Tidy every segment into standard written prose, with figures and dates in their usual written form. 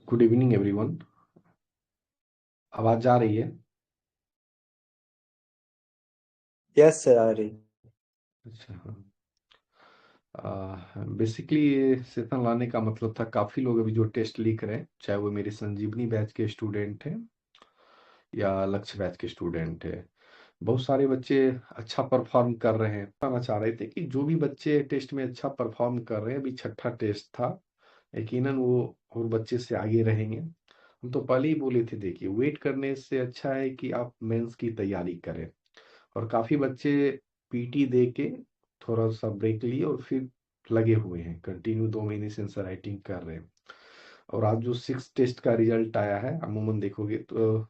Good evening everyone. आवाज जा रही है? यस सर, आ रही। अच्छा, हाँ। बेसिकली ये सेशन लाने का मतलब था, काफ़ी लोग अभी जो टेस्ट लिख रहे हैं, चाहे वो मेरे संजीवनी बैच के स्टूडेंट हैं या लक्ष्य बैच के स्टूडेंट हैं, बहुत सारे बच्चे अच्छा परफॉर्म कर रहे हैं। बताना चाह रहे थे कि जो भी बच्चे टेस्ट में अच्छा परफॉर्म कर रहे हैं, अभी छठा टेस्ट था, यकीनन वो और बच्चे से आगे रहेंगे। हम तो पहले ही बोले थे, देखिए वेट करने से अच्छा है कि आप मेंस की तैयारी करें। और काफी बच्चे पीटी दे के थोड़ा सा ब्रेक लिए और फिर लगे हुए हैं, कंटिन्यू 2 महीने से आंसर राइटिंग कर रहे हैं। और आज जो 6 टेस्ट का रिजल्ट आया है, अमूमन देखोगे तो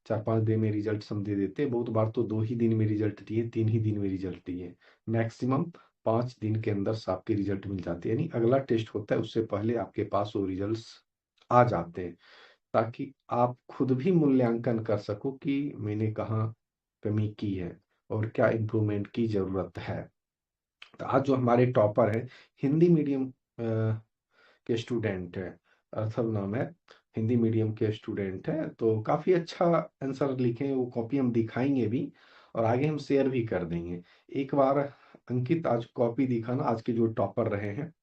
4-5 दिन में रिजल्ट हम दे देते हैं। बहुत बार तो 2 ही दिन में रिजल्ट दिए, 3 ही दिन में रिजल्ट दिए। मैक्सिमम 5 दिन के अंदर आपके रिजल्ट मिल जाते हैं, यानी अगला टेस्ट होता है उससे पहले आपके पास वो रिजल्ट आ जाते हैं, ताकि आप खुद भी मूल्यांकन कर सको कि मैंने कहाँ कमी की है और क्या इम्प्रूवमेंट की जरूरत है। तो आज जो हमारे टॉपर है, हिंदी मीडियम के स्टूडेंट है, अर्थव नाम है, हिंदी मीडियम के स्टूडेंट है, तो काफी अच्छा आंसर लिखे हैं। वो कॉपी हम दिखाएंगे भी और आगे हम शेयर भी कर देंगे। एक बार अंकित आज कॉपी दिखाना, आज के जो टॉपर रहे हैं।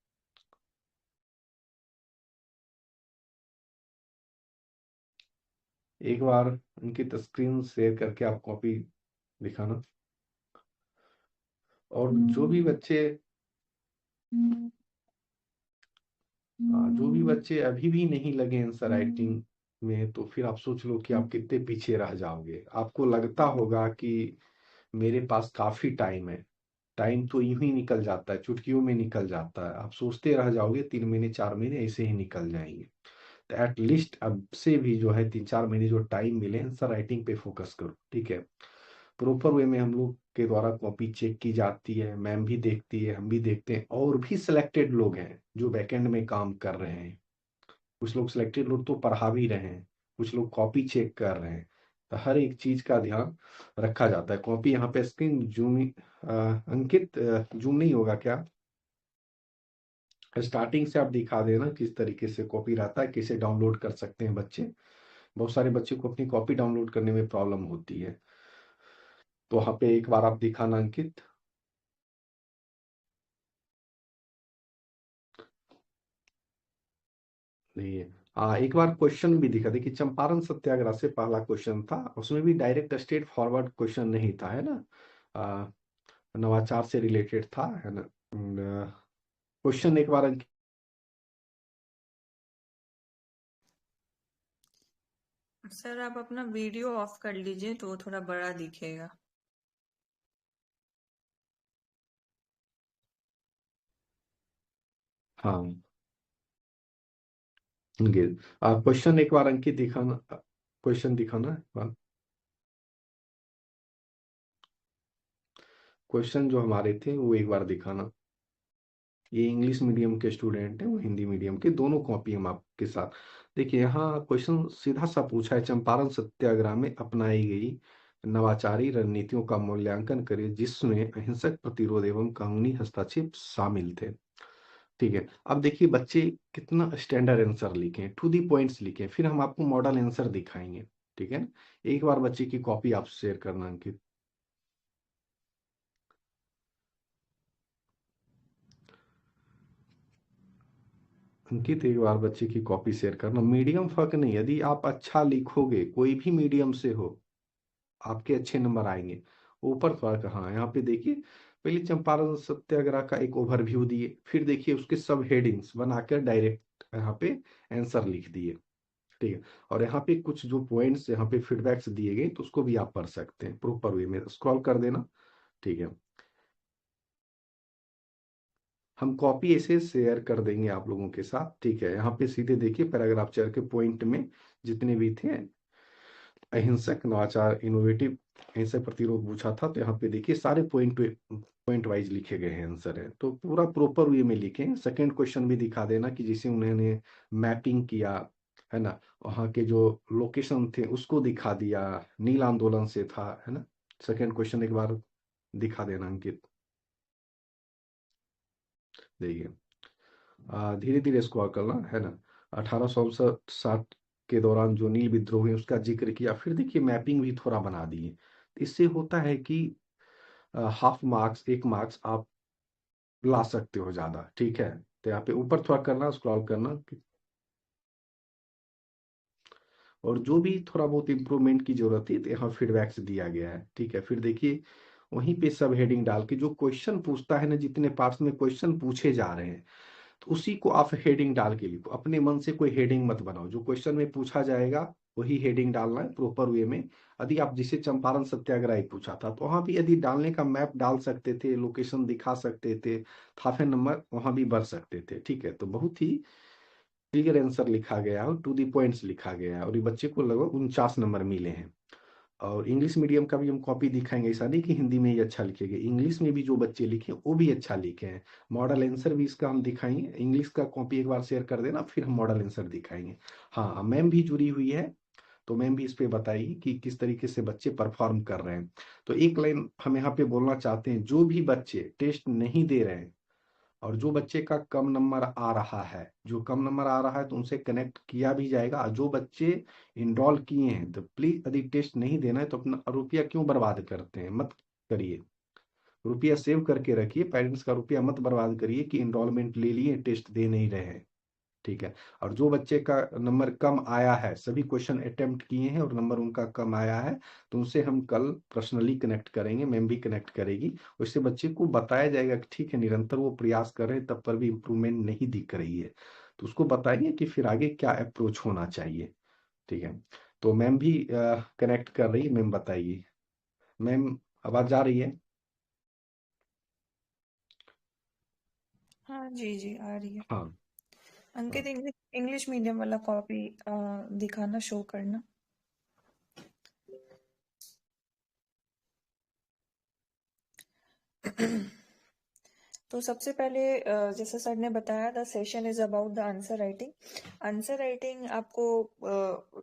एक बार अंकित स्क्रीन शेयर करके आप कॉपी दिखाना। और जो भी बच्चे जो भी बच्चे अभी भी नहीं लगे आंसर राइटिंग में, तो फिर आप सोच लो कि आप कितने पीछे रह जाओगे। आपको लगता होगा कि मेरे पास काफी टाइम है, टाइम तो यूं ही निकल जाता है, चुटकियों में निकल जाता है। आप सोचते रह जाओगे, 3 महीने 4 महीने ऐसे ही निकल जाएंगे। तो एटलीस्ट अब से भी जो है 3-4 महीने जो टाइम मिले, आंसर राइटिंग पे फोकस करो, ठीक है। प्रॉपर वे में हम लोग के द्वारा कॉपी चेक की जाती है, मैम भी देखती है, हम भी देखते हैं, और भी सिलेक्टेड लोग हैं जो बैकएंड में काम कर रहे हैं। कुछ लोग सिलेक्टेड लोग तो पढ़ा भी रहे हैं, कुछ लोग कॉपी चेक कर रहे हैं। तो हर एक चीज का ध्यान रखा जाता है। कॉपी यहाँ पे स्क्रीन जूम, अंकित जूम नहीं होगा क्या? स्टार्टिंग से आप दिखा देना किस तरीके से कॉपी रहता है, कैसे डाउनलोड कर सकते हैं बच्चे। बहुत सारे बच्चे को अपनी कॉपी डाउनलोड करने में प्रॉब्लम होती है, तो वहां पे एक बार आप दिखाना अंकित। नहीं, हाँ, एक बार क्वेश्चन भी दिखा दे कि चंपारण सत्याग्रह से पहला क्वेश्चन था, उसमें भी डायरेक्ट स्ट्रेट फॉरवर्ड क्वेश्चन नहीं था, है ना। आ, नवाचार से रिलेटेड था, है ना। क्वेश्चन एक बार सर आप अपना वीडियो ऑफ कर लीजिए तो वो थोड़ा बड़ा दिखेगा। हाँ, क्वेश्चन एक बार अंकित दिखाना, क्वेश्चन दिखाना एक बार। क्वेश्चन जो हमारे थे वो एक बार दिखाना। ये इंग्लिश मीडियम के स्टूडेंट हैं, वो हिंदी मीडियम के, दोनों कॉपी हम आपके साथ। देखिए यहाँ क्वेश्चन सीधा सा पूछा है, चंपारण सत्याग्रह में अपनाई गई नवाचारी रणनीतियों का मूल्यांकन करें जिसमें अहिंसक प्रतिरोध एवं कानूनी हस्तक्षेप शामिल थे। ठीक है, अब देखिए बच्चे कितना स्टैंडर्ड आंसर लिखे, टू दी पॉइंट्स लिखे, फिर हम आपको मॉडल आंसर दिखाएंगे, ठीक है ना। एक बार बच्चे की कॉपी आप शेयर करना अंकित। अंकित एक बार बच्चे की कॉपी शेयर करना। मीडियम फर्क नहीं, यदि आप अच्छा लिखोगे कोई भी मीडियम से हो, आपके अच्छे नंबर आएंगे। ऊपर फर्क, हाँ यहाँ पे देखिए, पहले चंपारण सत्याग्रह का एक ओवरव्यू दिए, फिर देखिए उसके सब हेडिंग्स बनाकर डायरेक्ट यहाँ पे आंसर लिख दिए, ठीक है। और यहाँ पे कुछ जो पॉइंट्स यहाँ पे फीडबैक्स दिए गए, तो उसको भी आप पढ़ सकते हैं प्रॉपर वे में, स्क्रॉल कर देना, ठीक है। हम कॉपी ऐसे शेयर कर देंगे आप लोगों के साथ, ठीक है। यहाँ पे सीधे देखिए पैराग्राफ 4 के पॉइंट में जितने भी थे, अहिंसक नवाचार इनोवेटिव अहिंसक प्रतिरोध पूछा था, तो यहाँ पे देखिए सारे पॉइंट वाइज लिखे गए हैं आंसर है, तो पूरा प्रॉपर वे में लिखे। सेकंड क्वेश्चन भी दिखा देना कि जिसे उन्होंने मैपिंग किया, है ना, वहाँ के जो लोकेशन थे उसको दिखा दिया, नील आंदोलन से था, है ना। सेकंड क्वेश्चन एक बार दिखा देना अंकित, देखिए। धीरे धीरे स्क्रॉल करना है ना। 1860 के दौरान जो नील विद्रोह है उसका जिक्र किया, फिर देखिए मैपिंग भी थोड़ा बना दिए। इससे होता है कि हाफ मार्क्स, 1 मार्क्स आप ला सकते हो ज्यादा, ठीक है। तो यहाँ पे ऊपर थोड़ा करना, स्क्रॉल करना, और जो भी थोड़ा बहुत इम्प्रूवमेंट की जरूरत है तो यहाँ फीडबैक्स दिया गया है, ठीक है। फिर देखिए वहीं पे सब हेडिंग डाल के जो क्वेश्चन पूछता है ना, जितने पार्ट्स में क्वेश्चन पूछे जा रहे हैं तो उसी को आप हेडिंग डाल के लिखो। अपने मन से कोई हेडिंग मत बनाओ, जो क्वेश्चन में पूछा जाएगा वही हेडिंग डालना है प्रॉपर वे में। यदि आप जिसे चंपारण सत्याग्रह ही पूछा था तो वहां भी यदि डालने का मैप डाल सकते थे, लोकेशन दिखा सकते थे, हाफ एन नंबर वहां भी भर सकते थे, ठीक है। तो बहुत ही क्लियर आंसर लिखा गया है और टू दी पॉइंट्स लिखा गया है, और ये बच्चे को लगभग 49 नंबर मिले हैं। और इंग्लिश मीडियम का भी हम कॉपी दिखाएंगे, ऐसा नहीं कि हिंदी में ही अच्छा लिखेंगे, इंग्लिश में भी जो बच्चे लिखे वो भी अच्छा लिखे हैं। मॉडल आंसर भी इसका हम दिखाएंगे, इंग्लिश का कॉपी एक बार शेयर कर देना, फिर हम मॉडल आंसर दिखाएंगे। हाँ, मैम भी जुड़ी हुई है, तो मैम भी इस पे बताएगी कि किस तरीके से बच्चे परफॉर्म कर रहे हैं। तो एक लाइन हम यहाँ पे बोलना चाहते हैं, जो भी बच्चे टेस्ट नहीं दे रहे हैं और जो बच्चे का कम नंबर आ रहा है, जो कम नंबर आ रहा है तो उनसे कनेक्ट किया भी जाएगा। और जो बच्चे इनरोल किए हैं तो प्लीज, यदि टेस्ट नहीं देना है तो अपना रुपया क्यों बर्बाद करते हैं, मत करिए। रुपया सेव करके रखिए, पेरेंट्स का रुपया मत बर्बाद करिए कि इनरोलमेंट ले लिए, टेस्ट दे नहीं रहे हैं, ठीक है। और जो बच्चे का नंबर कम आया है, सभी क्वेश्चन अटेम्प्ट किए हैं और नंबर उनका कम आया है, तो उनसे हम कल पर्सनली कनेक्ट करेंगे, मैम भी कनेक्ट करेगी। उससे बच्चे को बताया जाएगा कि ठीक है, निरंतर वो प्रयास कर रहे हैं तब पर भी इम्प्रूवमेंट नहीं दिख रही है, तो उसको बताएंगे कि फिर आगे क्या अप्रोच होना चाहिए, ठीक है। तो मैम भी कनेक्ट कर रही है, मैम बताइए। मैम आवाज जा रही है? हाँ जी जी आ रही है। हाँ। अंकित, हाँ। इंग्लिश इंग्लिश मीडियम वाला कॉपी दिखाना, शो करना। तो सबसे पहले जैसे सर ने बताया, the session is about the answer writing. Answer writing आपको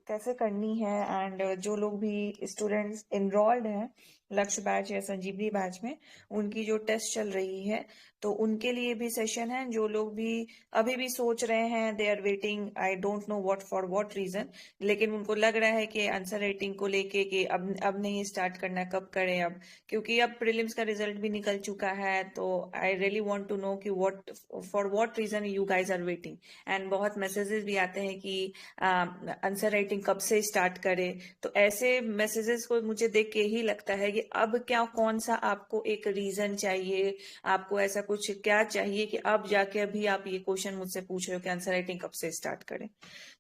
कैसे करनी है, एंड जो लोग भी स्टूडेंट्स इनरोल्ड हैं लक्ष्य बैच या संजीवनी बैच में, उनकी जो टेस्ट चल रही है तो उनके लिए भी सेशन है। जो लोग भी अभी भी सोच रहे हैं, they are waiting, I don't know what for what reason, लेकिन उनको लग रहा है कि आंसर राइटिंग को लेके कि अब नहीं स्टार्ट करना, कब करें अब, क्योंकि अब प्रीलिम्स का रिजल्ट भी निकल चुका है। तो I really want to know कि what for what reason you guys are waiting. And बहुत मैसेजेस भी आते हैं कि आंसर राइटिंग कब से स्टार्ट करें। तो ऐसे मैसेजेस को मुझे देख के ही लगता है कि अब क्या, कौन सा आपको एक रीजन चाहिए, आपको ऐसा कुछ क्या चाहिए कि अब जाके अभी आप ये क्वेश्चन मुझसे पूछ रहे हो कि आंसर राइटिंग कब से स्टार्ट करें।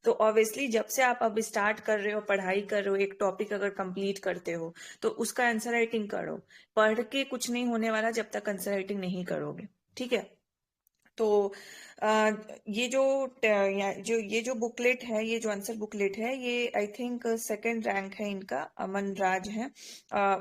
तो ऑब्वियसली जब से आप अब स्टार्ट कर रहे हो, पढ़ाई कर रहे हो, एक टॉपिक अगर कंप्लीट करते हो तो उसका आंसर राइटिंग करो। पढ़ के कुछ नहीं होने वाला जब तक आंसर राइटिंग नहीं करोगे, ठीक है। तो ये जो बुकलेट है, ये जो आंसर बुकलेट है, ये आई थिंक सेकंड रैंक है इनका, अमन राज है,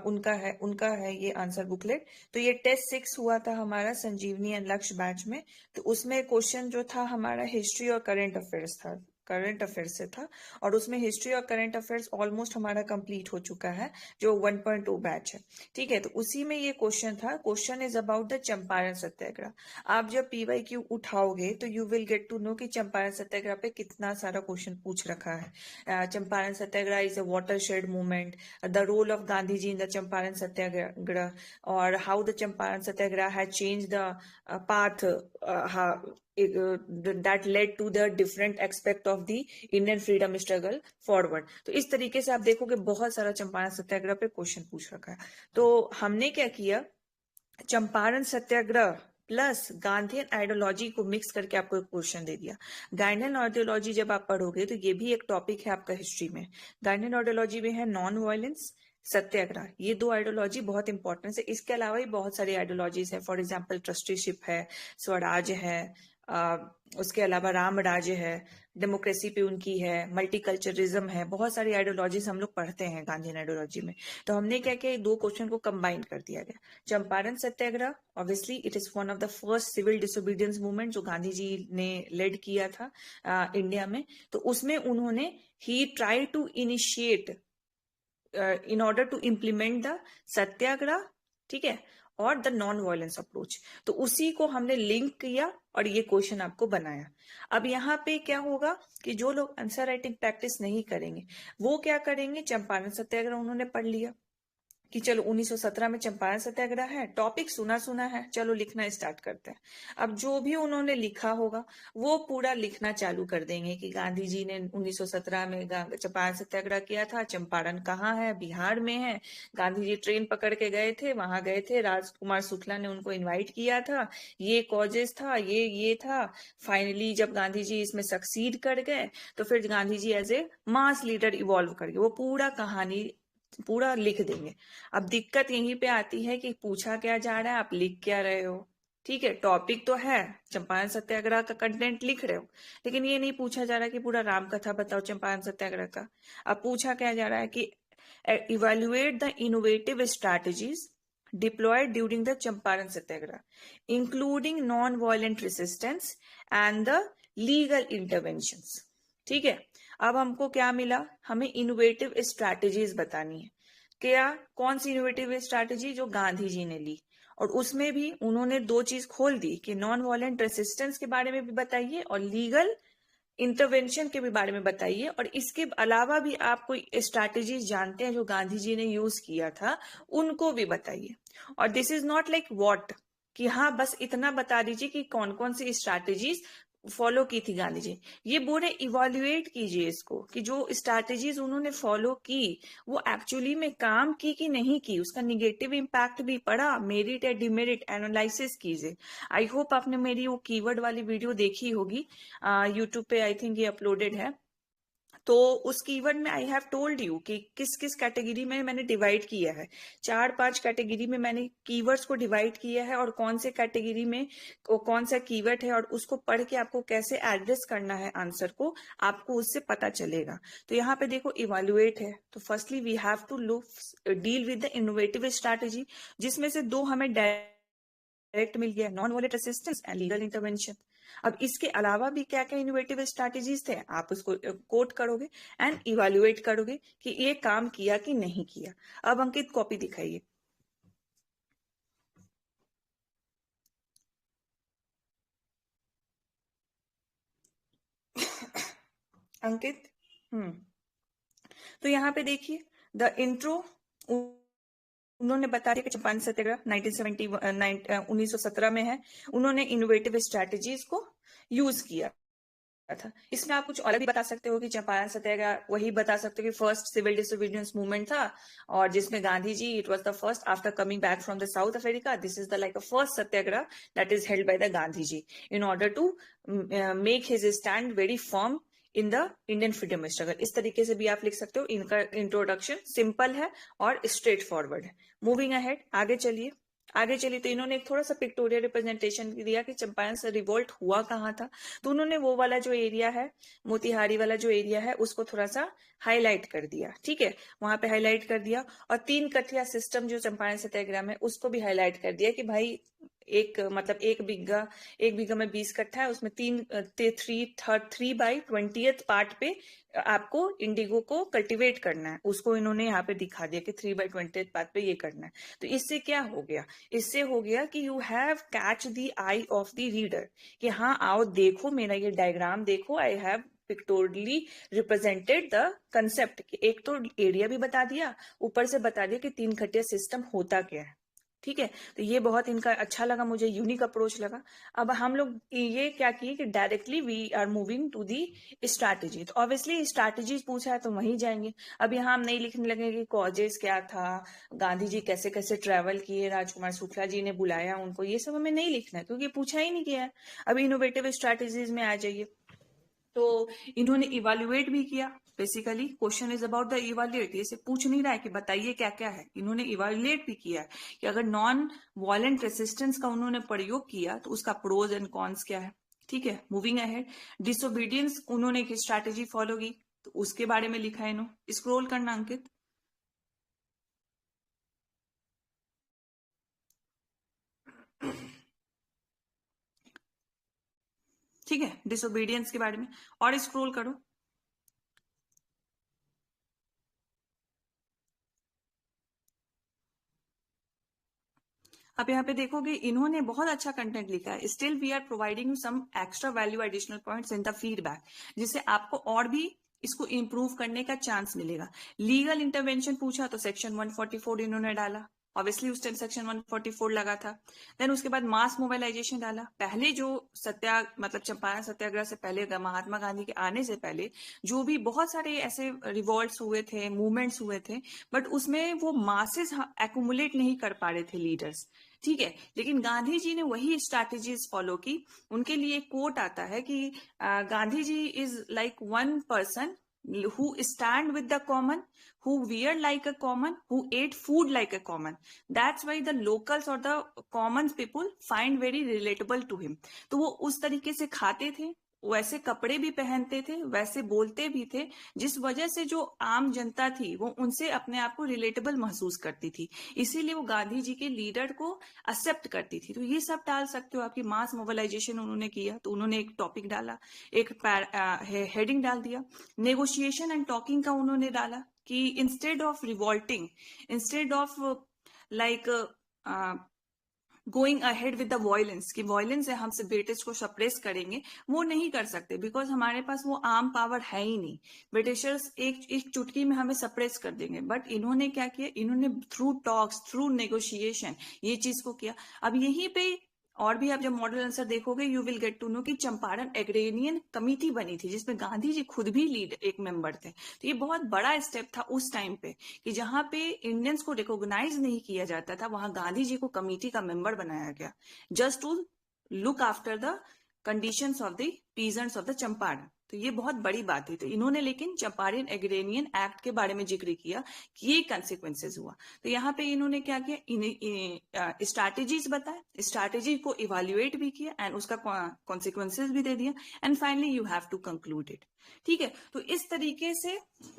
उनका है ये आंसर बुकलेट। तो ये टेस्ट 6 हुआ था हमारा संजीवनी एंड लक्ष्य बैच में। तो उसमें क्वेश्चन जो था हमारा हिस्ट्री और करंट अफेयर्स था, करंट अफेयर्स से था। और उसमें हिस्ट्री और करंट अफेयर्स ऑलमोस्ट हमारा कंप्लीट हो चुका है, जो 1.2 बैच है, ठीक है। तो उसी में ये क्वेश्चन था, question is about the Champaran Satyagraha. आप जब पीवाईक्यू उठाओगे तो you will get to know कि चंपारण सत्याग्रह पे कितना सारा क्वेश्चन पूछ रखा है। Champaran Satyagraha is a watershed movement, the role of Gandhi ji in the Champaran Satyagraha, और how the Champaran Satyagraha has change the path that led to the different aspect of the Indian freedom struggle forward। तो इस तरीके से आप देखोगे बहुत सारा चंपारण सत्याग्रह पे क्वेश्चन पूछ रखा है। तो हमने क्या किया, चंपारण सत्याग्रह प्लस गांधीयन आइडियोलॉजी को मिक्स करके आपको एक क्वेश्चन दे दिया। गांधीयन आइडियोलॉजी जब आप पढ़ोगे तो ये भी एक टॉपिक है आपका हिस्ट्री में। गांधीयन आइडियोलॉजी में है नॉन वायलेंस, सत्याग्रह, ये 2 आइडियोलॉजी बहुत इंपॉर्टेंट है। इसके अलावा भी बहुत सारी आइडियोलॉजीज है, फॉर एग्जाम्पल ट्रस्टीशिप है, स्वराज है, उसके अलावा राम राज्य है, डेमोक्रेसी पे उनकी है, मल्टीकल्चरिज्म है, बहुत सारी आइडियोलॉजीज हम लोग पढ़ते हैं गांधीयन आइडियोलॉजी में। तो हमने क्या किया, 2 क्वेश्चन को कंबाइन कर दिया गया। Champaran Satyagraha, obviously it is one of the first civil disobedience movement जो गांधी जी ने लेड किया था इंडिया में। तो उसमें उन्होंने ही try to initiate in order to implement the Satyagraha, ठीक है। और द नॉन वायलेंस अप्रोच। तो उसी को हमने लिंक किया और ये क्वेश्चन आपको बनाया। अब यहाँ पे क्या होगा कि जो लोग आंसर राइटिंग प्रैक्टिस नहीं करेंगे वो क्या करेंगे, चंपारण सत्याग्रह उन्होंने पढ़ लिया कि चलो 1917 में चंपारण सत्याग्रह है, टॉपिक सुना सुना है, चलो लिखना स्टार्ट करते हैं। अब जो भी उन्होंने लिखा होगा वो पूरा लिखना चालू कर देंगे कि गांधी जी ने 1917 में चंपारण सत्याग्रह किया था, चंपारण कहाँ है, बिहार में है, गांधी जी ट्रेन पकड़ के गए थे, वहां गए थे, राजकुमार शुक्ला ने उनको इन्वाइट किया था, ये कॉजेस था, ये था, फाइनली जब गांधी जी इसमें सक्सीड कर गए तो फिर Gandhi ji as a mass leader evolve कर गए। वो पूरा कहानी पूरा लिख देंगे। अब दिक्कत यहीं पे आती है कि पूछा क्या जा रहा है, आप लिख क्या रहे हो। ठीक है, टॉपिक तो है, चंपारण सत्याग्रह का कंटेंट लिख रहे हो, लेकिन ये नहीं पूछा जा रहा कि पूरा राम कथा बताओ चंपारण सत्याग्रह का। अब पूछा क्या जा रहा है कि evaluate the innovative strategies deployed during the Champaran Satyagraha including non violent resistance and the legal interventions. ठीक है, अब हमको क्या मिला, हमें इनोवेटिव स्ट्रैटेजीज बतानी है। क्या, कौन सी इनोवेटिव स्ट्रैटेजी, जो गांधी जी ने ली, और उसमें भी उन्होंने दो चीज खोल दी कि नॉन वायलेंट रेसिस्टेंस के बारे में भी बताइए और लीगल इंटरवेंशन के भी बारे में बताइए, और इसके अलावा भी आप कोई स्ट्रैटेजीज जानते हैं जो गांधी जी ने यूज किया था उनको भी बताइए। और this is not like what, कि हाँ बस इतना बता दीजिए कि कौन कौन सी स्ट्रैटेजीज फॉलो की थी गांधी जी, ये बोले इवॉल्युएट कीजिए इसको कि जो स्ट्रैटेजीज उन्होंने फॉलो की वो एक्चुअली में काम की कि नहीं की, उसका निगेटिव इम्पैक्ट भी पड़ा, मेरिट या डिमेरिट एनालिसिस कीजिए। आई होप आपने मेरी वो कीवर्ड वाली वीडियो देखी होगी, यूट्यूब पे आई थिंक ये अपलोडेड है। तो उस कीवर्ड में आई हैव टोल्ड यू कि किस किस कैटेगरी में मैंने डिवाइड किया है, 4-5 कैटेगरी में मैंने कीवर्ड्स को डिवाइड किया है, और कौन से कैटेगरी में कौन सा कीवर्ड है, और उसको पढ़ के आपको कैसे एड्रेस करना है आंसर को, आपको उससे पता चलेगा। तो यहाँ पे देखो इवेल्युएट है, तो firstly we have to look deal with the innovative strategy, जिसमें से दो हमें डायरेक्ट मिल गया, non violent resistance and legal intervention. अब इसके अलावा भी क्या क्या इनोवेटिव स्ट्रैटेजीज थे, आप उसको कोट करोगे एंड इवेल्युएट करोगे कि ये काम किया कि नहीं किया। अब अंकित कॉपी दिखाइए। अंकित, तो यहाँ पे देखिए द इंट्रो, उन्होंने बता दिया कि चंपारण सत्याग्रह 1917 में है, उन्होंने इनोवेटिव स्ट्रैटेजीज को यूज किया था। इसमें आप कुछ अलग भी बता सकते हो कि चंपारण सत्याग्रह, वही बता सकते हो कि फर्स्ट सिविल डिसोबीडियंस मूवमेंट था, और जिसमें Gandhi ji, it was the first after coming back from the South Africa, this is the like a first Satyagraha that is held by the Gandhi ji in order to make his stand very firm in the Indian freedom struggle. इस तरीके से भी आप लिख सकते हो। इनका introduction simple है और स्ट्रेट फॉरवर्ड है। मूविंग अहेड, आगे चलिए। आगे चलिए तो इन्होंने एक थोड़ा सा पिक्टोरियल रिप्रेजेंटेशन दिया कि चंपारण से रिवोल्ट हुआ कहाँ था। तो उन्होंने वो वाला जो एरिया है, मोतिहारी वाला जो एरिया है, उसको थोड़ा सा हाईलाइट कर दिया। ठीक है, वहां पे हाईलाइट कर दिया, और 3 कठिया सिस्टम जो चंपारण सत्याग्रह में, उसको भी हाईलाइट कर दिया कि भाई एक मतलब एक बीघा में 20 कट्ठा है, उसमें 3/20 पार्ट पे आपको इंडिगो को कल्टीवेट करना है, उसको इन्होंने यहाँ पे दिखा दिया कि 3/20 पार्ट पे ये करना है। तो इससे क्या हो गया, इससे हो गया कि you have catch the eye of the reader, कि हाँ आओ देखो मेरा ये डायग्राम देखो, I have pictorially represented the concept. एक तो एरिया भी बता दिया, ऊपर से बता दिया कि 3 खटिया सिस्टम होता क्या है। ठीक है, तो ये बहुत इनका अच्छा लगा, मुझे यूनिक अप्रोच लगा। अब हम लोग ये क्या किए कि directly we are moving to the strategy. तो ऑब्वियसली स्ट्रैटेजीज पूछा है तो वहीं जाएंगे। अब यहाँ हम नहीं लिखने लगे कि कॉजेस क्या था, गांधी जी कैसे कैसे ट्रेवल किए, राजकुमार शुक्ला जी ने बुलाया उनको, ये सब हमें नहीं लिखना है क्योंकि पूछा ही नहीं गया है। अब इनोवेटिव स्ट्रैटेजीज में आ जाइए। तो इन्होंने इवेल्युएट भी किया, basically question is about the evaluate, ये से पूछ नहीं रहा है कि बताइए क्या क्या है, इन्होंने इवेल्युएट भी किया है कि अगर नॉन वायलेंट रेसिस्टेंस का उन्होंने प्रयोग किया तो उसका प्रोज एंड कॉन्स क्या है। ठीक है, मूविंग अहेड, डिसोबीडियंस उन्होंने एक स्ट्रैटेजी फॉलो की तो उसके बारे में लिखा है। इन्होंने स्क्रॉल करना अंकित। ठीक है, डिसोबीडियंस के बारे में और स्क्रॉल करो। अब यहाँ पे देखोगे इन्होंने बहुत अच्छा कंटेंट लिखा है, still we are providing you some extra value additional points in the feedback, जिससे आपको और भी इसको इंप्रूव करने का चांस मिलेगा। लीगल इंटरवेंशन पूछा तो सेक्शन 144 इन्होंने डाला, ऑब्वियसली उस टाइम सेक्शन 144 लगा था। देन उसके बाद मास मोबिलाइजेशन डाला। पहले जो मतलब चंपारण सत्याग्रह से पहले, महात्मा गांधी के आने से पहले जो भी बहुत सारे ऐसे रिवॉल्ट्स हुए थे, मूवमेंट्स हुए थे, बट उसमें वो मासेस एक्यूमुलेट नहीं कर पा रहे थे लीडर्स, ठीक है। लेकिन गांधी जी ने वही स्ट्रैटेजीज फॉलो की। उनके लिए एक कोट आता है कि Gandhi ji is like one person who stand with the common, who wear like a common, who ate food like a common. That's why the locals or the common people find very relatable to him. तो वो उस तरीके से खाते थे, वैसे कपड़े भी पहनते थे, वैसे बोलते भी थे, जिस वजह से जो आम जनता थी वो उनसे अपने आप को रिलेटेबल महसूस करती थी, इसीलिए वो गांधी जी के लीडर को एक्सेप्ट करती थी। तो ये सब डाल सकते हो। आपकी मास मोबिलाइजेशन उन्होंने किया, तो उन्होंने एक टॉपिक डाला, एक हेडिंग डाल दिया। नेगोशिएशन एंड टॉकिंग का उन्होंने डाला कि instead of revolting, instead of like going ahead with the violence, कि वॉयलेंस से हम से ब्रिटिश को सप्रेस करेंगे, वो नहीं कर सकते, बिकॉज हमारे पास वो आर्म पावर है ही नहीं। ब्रिटिशर्स एक चुटकी में हमें सप्रेस कर देंगे। बट इन्होंने क्या किया, इन्होंने थ्रू टॉक्स, थ्रू नेगोशिएशन ये चीज को किया। अब यहीं पे और भी आप जब मॉडल आंसर देखोगे you will get to know कि चंपारण एग्रेरियन कमेटी बनी थी, जिसमें गांधी जी खुद भी लीड एक मेंबर थे। तो ये बहुत बड़ा स्टेप था उस टाइम पे, कि जहां पे इंडियंस को रिकॉग्नाइज नहीं किया जाता था, वहां गांधी जी को कमेटी का मेंबर बनाया गया, just to look after the conditions of the peasants of the Champaran. तो ये बहुत बड़ी बात थी। तो इन्होंने लेकिन चंपारण एग्रेरियन एक्ट के बारे में जिक्र किया कि ये कंसिक्वेंसेस हुआ। तो यहाँ पे इन्होंने क्या किया, स्ट्रैटेजीज बताए, स्ट्रैटेजी को इवेल्युएट भी किया एंड उसका कॉन्सिक्वेंसेस भी दे दिया, and finally you have to conclude it, ठीक है। तो इस तरीके से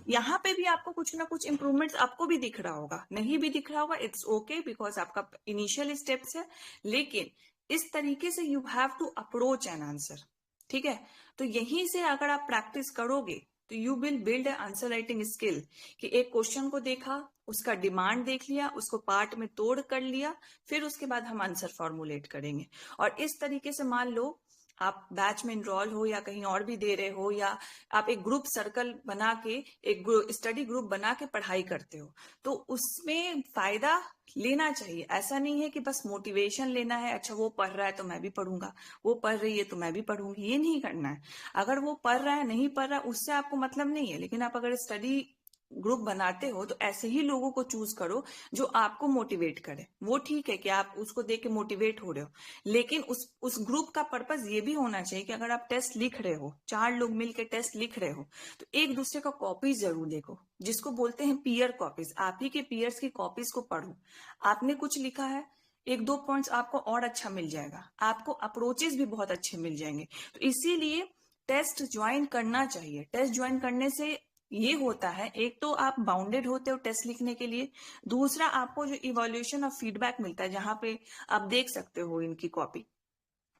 यहाँ पे भी आपको कुछ ना कुछ इंप्रूवमेंट्स आपको भी दिख रहा होगा, नहीं भी दिख रहा होगा, इट्स ओके, बिकॉज आपका इनिशियल स्टेप्स है। लेकिन इस तरीके से you have to approach an answer, ठीक है। तो यहीं से अगर आप प्रैक्टिस करोगे तो you will build answer writing skill, कि एक क्वेश्चन को देखा, उसका डिमांड देख लिया, उसको पार्ट में तोड़ कर लिया, फिर उसके बाद हम आंसर फॉर्मुलेट करेंगे। और इस तरीके से मान लो आप बैच में इनरोल हो या कहीं और भी दे रहे हो, या आप एक ग्रुप सर्कल बना के, एक स्टडी ग्रुप बना के पढ़ाई करते हो, तो उसमें फायदा लेना चाहिए। ऐसा नहीं है कि बस मोटिवेशन लेना है, अच्छा वो पढ़ रहा है तो मैं भी पढ़ूंगा, वो पढ़ रही है तो मैं भी पढ़ूंगी, ये नहीं करना है। अगर वो पढ़ रहा है नहीं पढ़ रहा है उससे आपको मतलब नहीं है, लेकिन आप अगर स्टडी ग्रुप बनाते हो तो ऐसे ही लोगों को चूज करो जो आपको मोटिवेट करे। वो ठीक है कि आप उसको देख के मोटिवेट हो रहे हो, लेकिन उस ग्रुप का पर्पस ये भी होना चाहिए कि अगर आप टेस्ट लिख रहे हो, 4 लोग मिलकर टेस्ट लिख रहे हो, तो एक दूसरे का कॉपीज जरूर देखो, जिसको बोलते हैं पीयर कॉपीज। आप ही के पीयर्स की कॉपीज को पढ़ो। आपने कुछ लिखा है, 1-2 पॉइंट्स आपको और अच्छा मिल जाएगा, आपको अप्रोचेस भी बहुत अच्छे मिल जाएंगे। तो इसीलिए टेस्ट ज्वाइन करना चाहिए। टेस्ट ज्वाइन करने से ये होता है, एक तो आप बाउंडेड होते हो टेस्ट लिखने के लिए, दूसरा आपको जो इवोल्यूशन और फीडबैक मिलता है, जहां पे आप देख सकते हो इनकी कॉपी,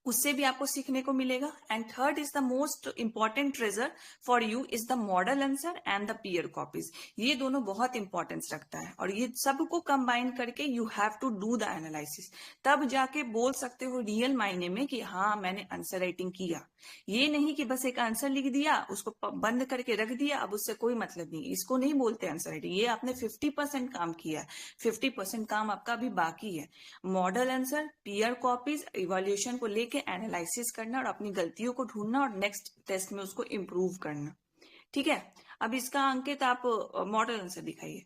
उससे भी आपको सीखने को मिलेगा। And third is the most important treasure for you is the model answer and the peer copies. ये दोनों बहुत इंपॉर्टेंस रखता है, और ये सबको कंबाइन करके you have to do the analysis, तब जाके बोल सकते हो रियल मायने में कि हाँ मैंने आंसर राइटिंग किया। ये नहीं कि बस एक आंसर लिख दिया, उसको बंद करके रख दिया, अब उससे कोई मतलब नहीं, इसको नहीं बोलते आंसर राइटिंग। ये आपने 50% काम किया है, 50% काम आपका अभी बाकी है। Model answer, peer copies, evolution को लेके एनालिसिस करना और अपनी गलतियों को ढूंढना और नेक्स्ट टेस्ट में उसको इम्प्रूव करना, ठीक है। अब इसका अंकित आप मॉडल आंसर दिखाइए।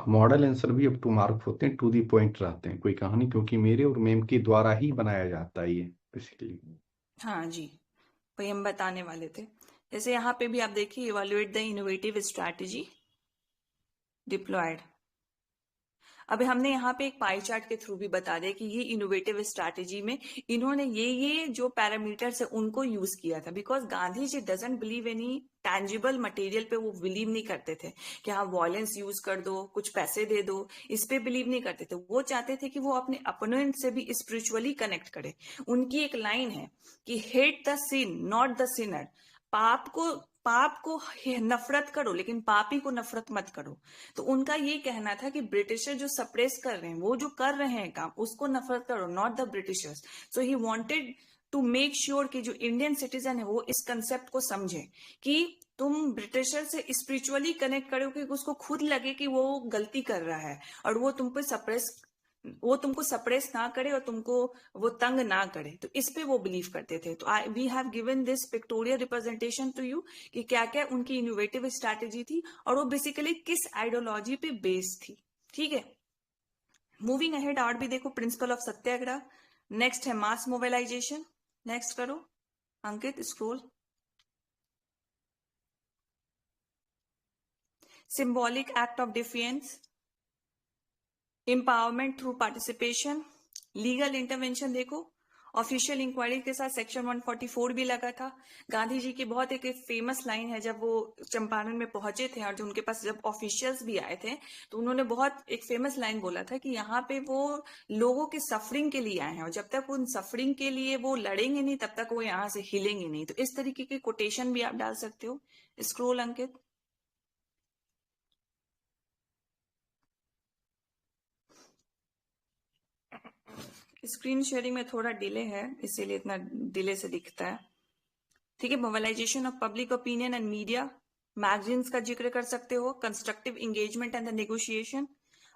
मॉडल आंसर भी अप टू मार्क होते हैं, टू दी पॉइंट रहते हैं, कोई कहानी, क्योंकि मेरे और मैम के द्वारा ही बनाया जाता है ये बेसिकली। हाँ जी, वही हम बताने वाले थे। जैसे यहाँ पे भी आप देखिए, evaluate the innovative strategy deployed. अब हमने यहाँ पे एक पाई चार्ट के थ्रू भी बता दिया कि ये इनोवेटिव स्ट्रैटेजी में इन्होंने ये जो पैरामीटर्स है उनको यूज किया था, because Gandhi ji doesn't believe any tangible material पे वो बिलीव नहीं करते थे कि हाँ वॉयलेंस यूज कर दो, कुछ पैसे दे दो, इस पे बिलीव नहीं करते थे। वो चाहते थे कि वो अपने अपोनेंट से भी स्पिरिचुअली कनेक्ट करे। उनकी एक लाइन है कि hate the sin not the sinner, पाप को नफरत करो लेकिन पापी को नफरत मत करो। तो उनका ये कहना था कि ब्रिटिशर जो सप्रेस कर रहे हैं, वो जो कर रहे हैं काम, उसको नफरत करो, not the Britishers. So he wanted to make sure कि जो इंडियन सिटीजन है वो इस कंसेप्ट को समझे कि तुम ब्रिटिशर से स्पिरिचुअली कनेक्ट करो कि उसको खुद लगे कि वो गलती कर रहा है और वो तुमको सप्रेस ना करे और तुमको वो तंग ना करे। तो इस पे वो बिलीव करते थे। तो we have given this pictorial representation to you कि क्या क्या उनकी इनोवेटिव स्ट्रैटेजी थी और वो बेसिकली किस आइडियोलॉजी पे बेस्ड थी। ठीक है, मूविंग अहेड और भी देखो, प्रिंसिपल ऑफ सत्याग्रह, नेक्स्ट है मास मोबिलाइजेशन। नेक्स्ट करो Ankit, scroll. Symbolic act of defence, empowerment through participation, legal intervention देखो, ऑफिशियल इंक्वायरी के साथ सेक्शन 144 भी लगा था। गांधी जी की बहुत एक फेमस लाइन है, जब वो चंपारण में पहुंचे थे और जो उनके पास जब ऑफिशियल्स भी आए थे तो उन्होंने बहुत एक फेमस लाइन बोला था कि यहाँ पे वो लोगों के सफरिंग के लिए आए हैं और जब तक उन सफरिंग के लिए वो लड़ेंगे नहीं तब तक वो यहाँ से हिलेंगे नहीं। तो इस तरीके के कोटेशन भी आप डाल सकते हो। स्क्रोल अंकित। स्क्रीन शेयरिंग में थोड़ा डिले है इसीलिए इतना डिले से दिखता है। ठीक है, mobilisation of public opinion and media, magazines का जिक्र कर सकते हो, constructive engagement and the negotiation.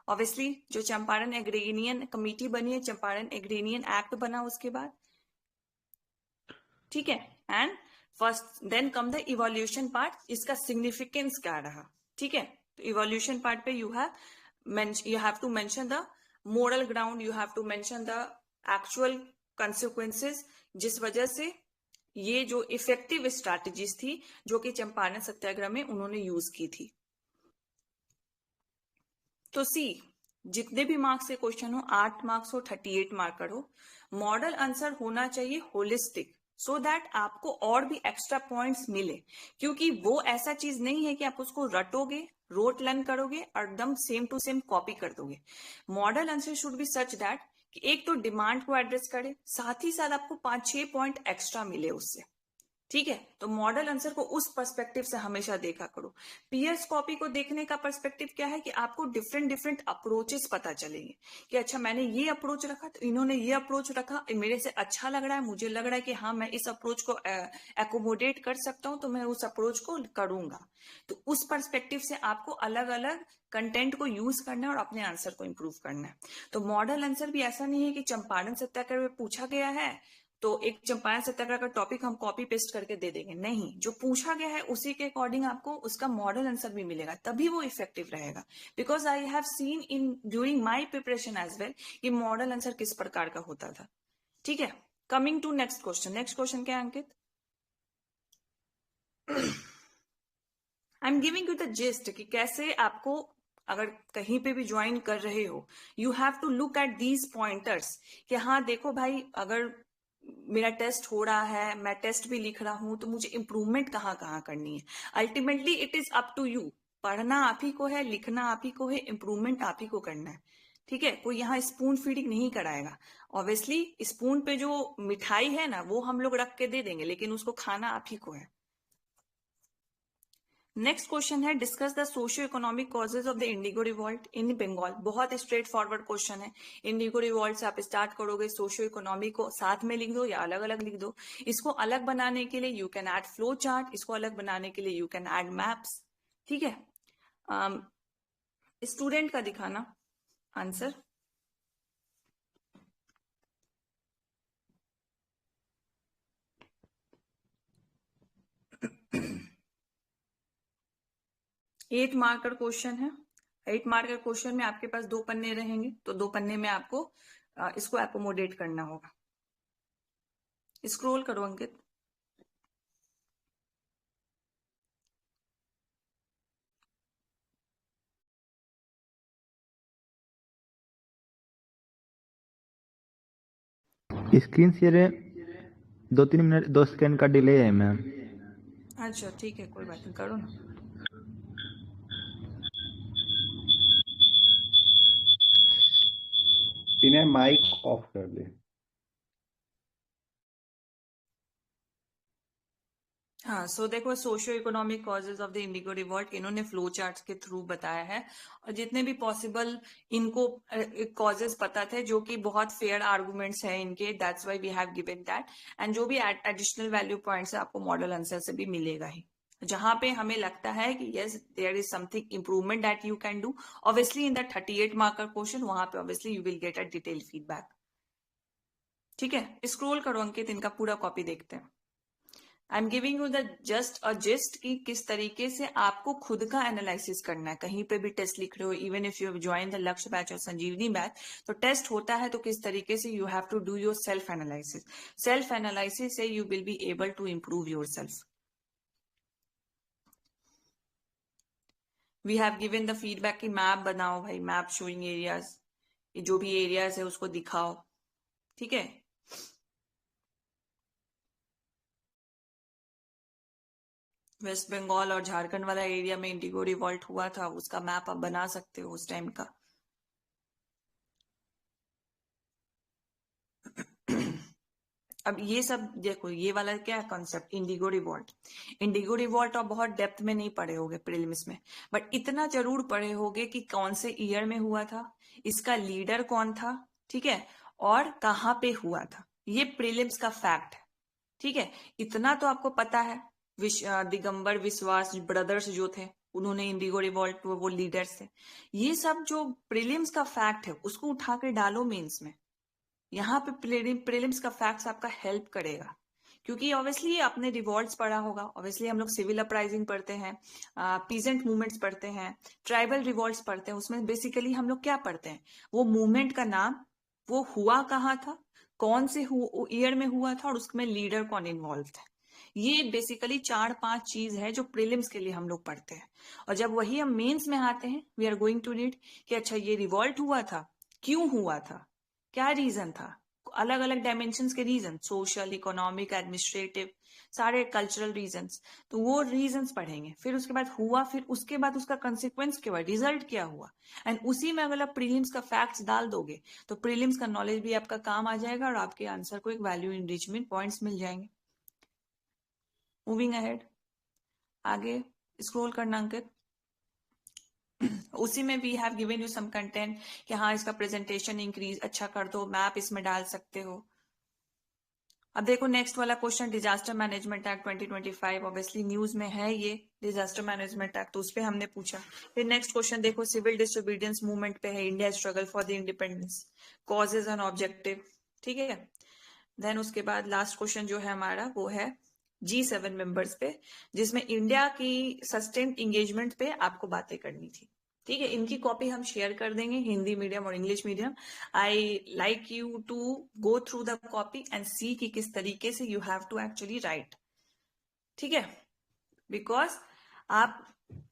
Obviously जो चंपारण एग्रीनियन कमेटी बनी है, चंपारण एग्रीनियन एक्ट बना उसके बाद। ठीक है, and first then come the evolution part, इसका सिग्निफिकेंस क्या रहा। ठीक है, तो इवोल्यूशन पार्ट पे you have to mention the moral ground, you have to mention the actual consequences जिस वजह से ये जो इफेक्टिव स्ट्रैटेजीज थी जो कि चंपारण सत्याग्रह में उन्होंने यूज की थी। तो सी, जितने भी मार्क्स से क्वेश्चन हो, 8 मार्क्स हो, 38 मार्कर हो, मॉडल आंसर होना चाहिए होलिस्टिक, सो दैट आपको और भी एक्स्ट्रा पॉइंट्स मिले। क्योंकि वो ऐसा चीज नहीं है कि आप उसको रटोगे, रोट लर्न करोगे और एकदम सेम टू सेम कॉपी कर दोगे। Model answer should be such that कि एक तो डिमांड को एड्रेस करे, साथ ही साथ आपको 5-6 पॉइंट एक्स्ट्रा मिले उससे। ठीक है, तो मॉडल आंसर को उस पर्सपेक्टिव से हमेशा देखा करो। पीएस कॉपी को देखने का पर्सपेक्टिव क्या है कि आपको डिफरेंट डिफरेंट अप्रोचेस पता चलेंगे कि अच्छा मैंने ये अप्रोच रखा तो इन्होंने ये अप्रोच रखा, मेरे से अच्छा लग रहा है, मुझे लग रहा है कि हाँ मैं इस अप्रोच को एकोमोडेट कर सकता हूं तो मैं उस अप्रोच को करूंगा। तो उस पर्सपेक्टिव से आपको अलग अलग कंटेंट को यूज करना है और अपने आंसर को इंप्रूव करना है। तो मॉडल आंसर भी ऐसा नहीं है कि चंपारण सत्याग्रह में पूछा गया है तो एक चंपारण सत्याग्रह का टॉपिक हम कॉपी पेस्ट करके दे देंगे, नहीं, जो पूछा गया है उसी के अकॉर्डिंग आपको उसका मॉडल आंसर भी मिलेगा, तभी वो इफेक्टिव रहेगा। Because I have seen in during my preparation as well कि मॉडल आंसर किस प्रकार का होता था। ठीक है, coming to next question. Next question क्या है Ankit? I am giving you the gist कि कैसे आपको अगर कहीं पे भी ज्वाइन कर रहे हो, you have to look at these pointers कि हाँ देखो भाई, अगर मेरा टेस्ट हो रहा है, मैं टेस्ट भी लिख रहा हूं, तो मुझे इंप्रूवमेंट कहाँ कहाँ करनी है। Ultimately it is up to you, पढ़ना आप ही को है, लिखना आप ही को है, इंप्रूवमेंट आप ही को करना है। ठीक है, कोई यहाँ स्पून फीडिंग नहीं कराएगा। ऑब्वियसली स्पून पे जो मिठाई है ना वो हम लोग रख के दे देंगे, लेकिन उसको खाना आप ही को है। नेक्स्ट क्वेश्चन है, discuss the socio economic causes of the indigo revolt in Bengal. बहुत स्ट्रेट फॉरवर्ड क्वेश्चन है। इंडिगो रिवॉल्ट से आप स्टार्ट करोगे, सोशियो इकोनॉमिक को साथ में लिख दो या अलग अलग लिख दो। इसको अलग बनाने के लिए you can add flow chart, इसको अलग बनाने के लिए यू कैन ऐड मैप्स। ठीक है, स्टूडेंट का दिखाना आंसर। एट मार्कर क्वेश्चन है। 8 मार्कर क्वेश्चन में आपके पास 2 पन्ने रहेंगे, तो 2 पन्ने में आपको इसको एकोमोडेट करना होगा। स्क्रॉल करो अंकित। स्क्रीन शेयर 2-3 मिनट 2 सेकंड का डिले है मैम। अच्छा ठीक है, कोई बात नहीं, करो ना। इन्हें माइक ऑफ कर दे। हाँ, सो देखो socio economic causes of the indigo revolt इन्होंने फ्लो चार्ट्स के थ्रू बताया है, और जितने भी पॉसिबल इनको कॉजेज पता थे, जो कि बहुत फेयर आर्गुमेंट्स हैं इनके, that's why we have given that. And जो भी एडिशनल वैल्यू पॉइंट्स है आपको मॉडल आंसर से भी मिलेगा ही, जहां पे हमें लगता है कि yes there is something improvement that you can do, obviously in the 38 marker question, वहां पे obviously you will get a detail feedback. ठीक है, स्क्रॉल करो अंकित, इनका पूरा कॉपी देखते हैं। आई am giving you the just a gist कि किस तरीके से आपको खुद का एनालिसिस करना है। कहीं पे भी टेस्ट लिख रहे हो, even if you have join the लक्ष्य बैच और संजीवनी बैच, तो टेस्ट होता है तो किस तरीके से you have to do your self analysis. Self analysis से you will be able to improve yourself. We have given the feedback की मैप बनाओ भाई, मैप शोइंग एरियाज, जो भी एरियाज है उसको दिखाओ। ठीक है, वेस्ट बंगाल और झारखंड वाला एरिया में इंडिगो रिवॉल्ट हुआ था, उसका मैप आप बना सकते हो उस टाइम का। अब ये सब देखो, ये वाला क्या concept, Indigo revolt. Indigo revolt आप बहुत डेप्थ में नहीं पढ़े होगे प्रीलिम्स में, बट इतना जरूर पढ़े होगे कि कौन से ईयर में हुआ था, इसका लीडर कौन था, ठीक है, और कहाँ पे हुआ था। ये प्रीलिम्स का फैक्ट है। ठीक है, इतना तो आपको पता है। दिगंबर विश्वास ब्रदर्स जो थे, उन्होंने इंडिगो रिवॉल्ट, वो लीडर्स थे। ये सब जो प्रीलिम्स का फैक्ट है उसको उठा के डालो मेंस में। यहाँ पे प्रीलिम्स का फैक्ट्स आपका हेल्प करेगा, क्योंकि ऑब्वियसली आपने रिवॉल्ट्स पढ़ा होगा, ऑब्वियसली हम लोग सिविल अपराइजिंग पढ़ते हैं, पीजेंट मूवमेंट्स पढ़ते हैं, ट्राइबल रिवॉल्ट्स पढ़ते हैं। उसमें बेसिकली हम लोग क्या पढ़ते हैं, वो मूवमेंट का नाम, वो हुआ कहाँ था, कौन से ईयर में हुआ था, और उसमें लीडर कौन इन्वॉल्व थे। ये बेसिकली 4-5 चीज है जो प्रीलिम्स के लिए हम लोग पढ़ते हैं। और जब वही हम मेंस में आते हैं, we are going to read कि अच्छा ये रिवॉल्ट हुआ था, क्यों हुआ था, क्या रीजन था, अलग अलग डायमेंशंस के रीजन, सोशल, इकोनॉमिक, एडमिनिस्ट्रेटिव, सारे कल्चरल रीजंस। तो वो रीजंस पढ़ेंगे, फिर उसके बाद हुआ, फिर उसके बाद उसका कंसिक्वेंस क्या हुआ, रिजल्ट क्या हुआ। एंड उसी में अगर आप प्रीलिम्स का फैक्ट्स डाल दोगे तो प्रीलिम्स का नॉलेज भी आपका काम आ जाएगा, और आपके आंसर को एक वैल्यू इनरिचमेंट पॉइंट्स मिल जाएंगे। मूविंग अहेड, आगे स्क्रॉल करना अंकित। उसी में we have given you some content कि हाँ इसका प्रेजेंटेशन इंक्रीज अच्छा कर दो, मैप इसमें डाल सकते हो। अब देखो नेक्स्ट वाला question, disaster management act 2025, obviously news में है ये डिजास्टर मैनेजमेंट एक्ट, तो उस पर हमने पूछा। फिर नेक्स्ट क्वेश्चन देखो, सिविल डिसोबीडियंस मूवमेंट पे है, India struggle for the independence, causes and objective. ठीक है, देन उसके बाद लास्ट क्वेश्चन जो है हमारा वो है G7 मेंबर्स पे, जिसमें इंडिया की सस्टेन्ड इंगेजमेंट पे आपको बातें करनी थी। ठीक है, इनकी कॉपी हम शेयर कर देंगे, हिंदी मीडियम और English medium. I like you to go through the copy and see कि किस तरीके से you have to actually write. ठीक है, बिकॉज आप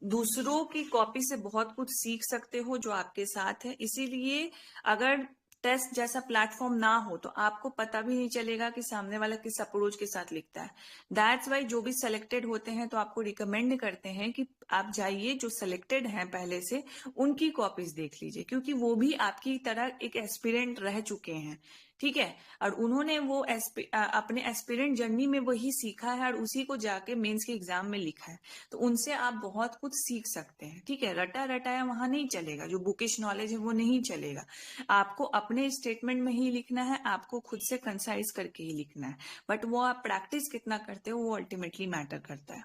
दूसरों की कॉपी से बहुत कुछ सीख सकते हो जो आपके साथ है। इसीलिए अगर टेस्ट जैसा प्लेटफॉर्म ना हो तो आपको पता भी नहीं चलेगा कि सामने वाला किस अप्रोच के साथ लिखता है। दैट्स वाई जो भी सिलेक्टेड होते हैं तो आपको रिकमेंड करते हैं कि आप जाइए, जो सिलेक्टेड हैं पहले से उनकी कॉपीज देख लीजिए, क्योंकि वो भी आपकी तरह एक एस्पिरेंट रह चुके हैं। ठीक है, और उन्होंने वो अपने एस्पिरेंट जर्नी में वही सीखा है और उसी को जाके मेंस के एग्जाम में लिखा है, तो उनसे आप बहुत कुछ सीख सकते हैं। ठीक है, रटा रटाया वहां नहीं चलेगा, जो बुकिश नॉलेज है वो नहीं चलेगा। आपको अपने स्टेटमेंट में ही लिखना है, आपको खुद से कंसाइज करके ही लिखना है, बट वो आप प्रैक्टिस कितना करते हो वो अल्टीमेटली मैटर करता है।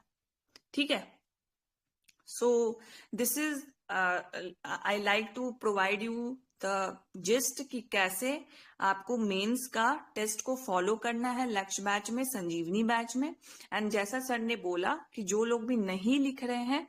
ठीक है, so this is I like to provide you the gist कि कैसे आपको मेंस का टेस्ट को फॉलो करना है लक्ष्य बैच में, संजीवनी बैच में। एंड जैसा सर ने बोला कि जो लोग भी नहीं लिख रहे हैं,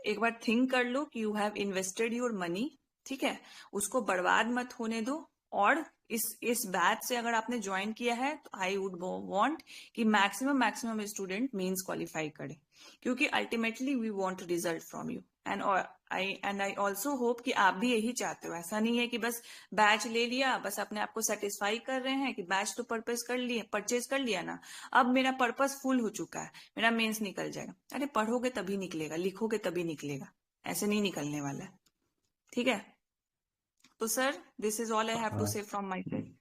एक बार थिंक कर लो कि you have invested your money. ठीक है, उसको बर्बाद मत होने दो। और इस बैच से अगर आपने ज्वाइन किया है तो आई वुड वांट कि मैक्सिमम स्टूडेंट मेंस क्वालिफाई करे, क्योंकि ultimately we want result from you. And I also hope कि आप भी यही चाहते हो। ऐसा नहीं है कि बस बैच ले लिया, बस अपने आप को सेटिस्फाई कर रहे हैं कि बैच तो परचेज कर लिया ना, अब मेरा पर्पस फुल हो चुका है, मेरा मेंस निकल जाएगा। अरे पढ़ोगे तभी निकलेगा, लिखोगे तभी निकलेगा, ऐसे नहीं निकलने वाला है। ठीक है, तो sir this is all I have to हाँ, say from my side.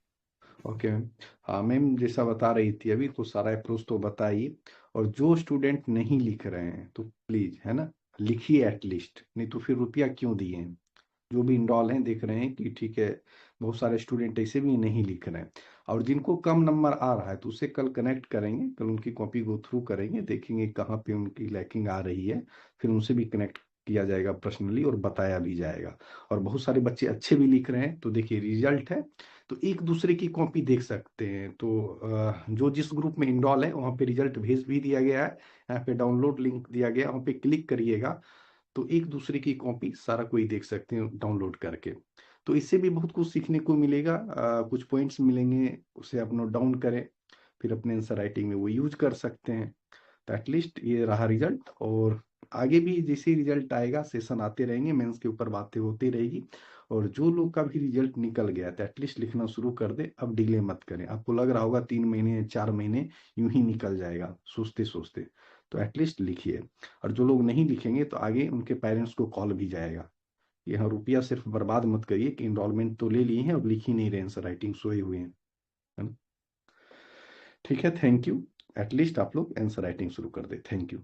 Okay ma'am. हाँ मैम, जैसा बता रही थी अभी, तो सारा अप्रोच तो बताइए। और जो स्टूडेंट नहीं लिख रहे हैं तो प्लीज, है ना, लिखिए एटलीस्ट, नहीं तो फिर रुपया क्यों दिए हैं। जो भी इनरोल हैं देख रहे हैं कि ठीक है, बहुत सारे स्टूडेंट ऐसे भी नहीं लिख रहे हैं। और जिनको कम नंबर आ रहा है तो उससे कल कनेक्ट करेंगे, कल उनकी कॉपी गो थ्रू करेंगे, देखेंगे कहाँ पे उनकी लैकिंग आ रही है। फिर उनसे भी कनेक्ट किया जाएगा पर्सनली और बताया भी जाएगा। और बहुत सारे बच्चे अच्छे भी लिख रहे हैं, तो देखिए रिजल्ट है, तो एक दूसरे की कॉपी देख सकते हैं। तो जो जिस ग्रुप में इनरोल है वहाँ पे रिजल्ट भेज भी दिया गया है, यहाँ पे डाउनलोड लिंक दिया गया है, वहाँ पे क्लिक करिएगा तो एक दूसरे की कॉपी सारा कोई देख सकते हैं डाउनलोड करके। तो इससे भी बहुत कुछ सीखने को मिलेगा, कुछ पॉइंट्स मिलेंगे, उसे आप नोट डाउन करें, फिर अपने आंसर राइटिंग में वो यूज कर सकते हैं। तो एटलीस्ट ये रहा रिजल्ट, और आगे भी जैसे रिजल्ट आएगा सेशन आते रहेंगे, मेंस के ऊपर बातें होती रहेगी। और जो लोग का भी रिजल्ट निकल गया तो एटलीस्ट लिखना शुरू कर दे, अब डिले मत करें। आपको लग रहा होगा 3 महीने 4 महीने यूं ही निकल जाएगा सोचते सोचते, तो एटलीस्ट लिखिए। और जो लोग नहीं लिखेंगे तो आगे उनके पेरेंट्स को कॉल भी जाएगा। यहाँ रुपया सिर्फ बर्बाद मत करिए कि इनरोलमेंट तो ले लिए हैं और लिख ही नहीं रहे आंसर राइटिंग, सोए हुए हैं, है ना। ठीक है, थैंक यू। एटलीस्ट आप लोग आंसर राइटिंग शुरू कर दे। Thank you.